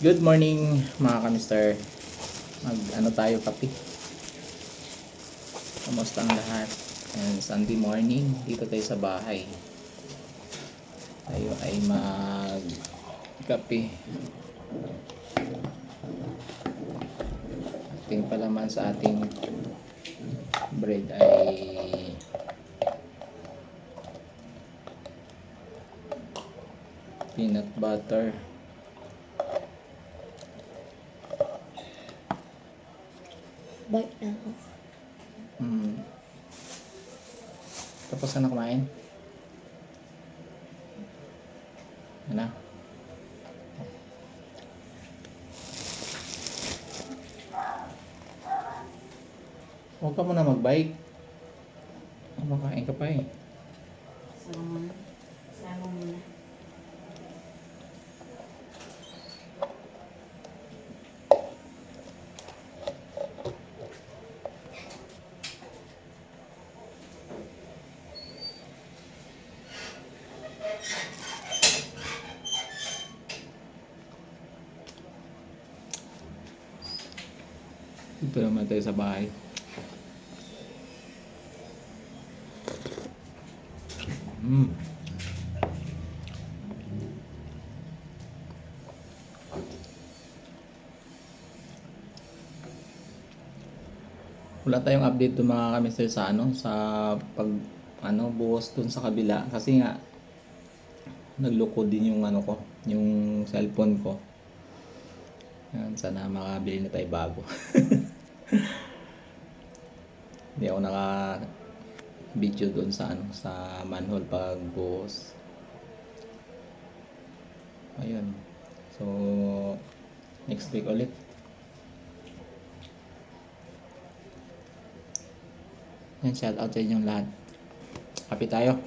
Good morning mga kamister. Mag tayo kape. Kamusta ang lahat? And Sunday morning, dito tayo sa bahay. Tayo ay mag kape. Ating palaman sa ating bread ay peanut butter. Bite na ako. Tapos ka na kumain? Yan na. Huwag ka muna mag-bike. Makain ka pa eh. Sama muna. Dito naman tayo sa bahay. Wala tayong update doon mga kamister sa sa pag buhos doon sa kabila kasi nga nagloko din yung ko, yung cellphone ko. Yan, sana makabili na tayo bago. Hindi ako naka-video doon sa sa manhole pag buhos. Ayun. So next week ulit. Yan, shout out sa inyong lahat. Happy tayo.